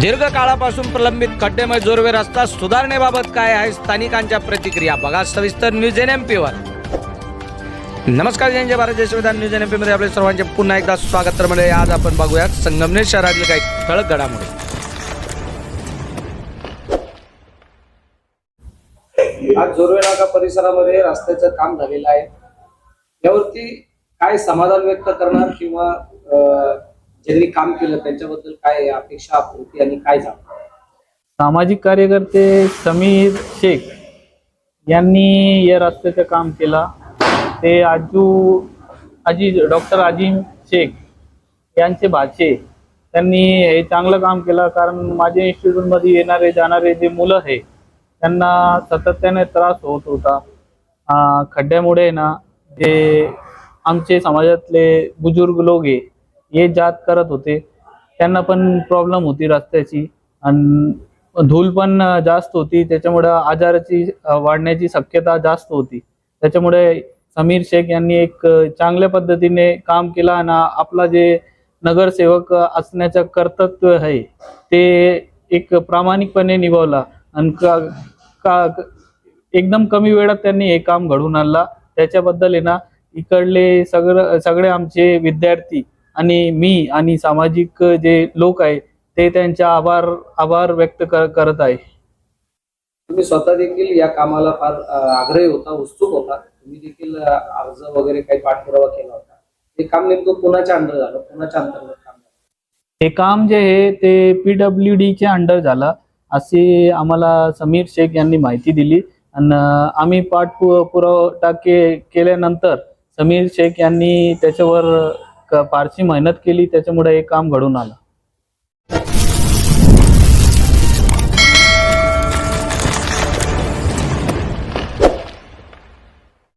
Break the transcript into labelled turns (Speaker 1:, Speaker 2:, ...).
Speaker 1: दीर्घ काळापासून प्रलंबित खड्डेमय जोरवे रस्ता सुधारणेबाबत काय आहे स्थानिकांच्या प्रतिक्रिया बघा सविस्तर न्यूज NMP वर। नमस्कार, जय भारत, जय संविधान। न्यूज NMP मध्ये आपले सर्वांचे पुन्हा एकदा स्वागत। तर म्हणजे आज आपण बघूया संगमनेर शहरातील काही ठळक घडामोडी। आज जोरवे नाका परिसरामध्ये रस्त्याचं काम झालेलं आहे, यावरती काय समाधान व्यक्त करणार किंवा ज्यांनी काम केलं त्यांच्याबद्दल काय अपेक्षा होती आणि काय झालं?
Speaker 2: सामाजिक कार्यकर्ते समीर शेख यांनी या रस्त्याचं काम केलं। ते डॉक्टर अजीम शेख यांचे भाचे त्यांनी हे चांगलं काम केलं, कारण माझ्या इन्स्टिट्यूटमध्ये येणारे जाणारे जे मुलं आहे त्यांना सातत्याने त्रास होत होता। खड्ड्यामुळे ना जे आमचे समाजातले बुजुर्ग लोक आहे ये जात करत होते, त्यांना पण प्रॉब्लेम होती रस्त्याची आणि धूल पण जास्त होती, त्याच्यामुळे आजाराची वाढण्याची शक्यता जास्त होती। त्याच्यामुळे समीर शेख यांनी एक चांगल्या पद्धतीने काम केलं आणि आपला जे नगरसेवक असण्याचं कर्तव्य आहे ते एक प्रामाणिकपणे निभावला आणि एकदम कमी वेळात त्यांनी हे काम घडवून आणला। त्याच्याबद्दल आहे ना इकडले सगळे आमचे विद्यार्थी आणि मी आणि सामाजिक जे लोक आहे ते त्यांच्या आभार व्यक्त करत आहे।
Speaker 1: तुम्ही स्वतः देखील या कामाला फार आग्रही होता, उत्सुक होता, तुम्ही देखील अर्ज वगैरे काही पाठपुरावा केला होता। हे काम नेमकं कोणाच्या अंडर झालं, कोणाच्या अंतर्गत काम झालं?
Speaker 2: हे काम जे आहे ते PWD च्या अंडर झालं असे आम्हाला समीर शेख यांनी माहिती दिली आणि आम्ही पाठपुरावा केल्यानंतर समीर शेख यांनी त्याच्यावर फारशी मेहनत केली, त्याच्यामुळे हे काम घडून आलं।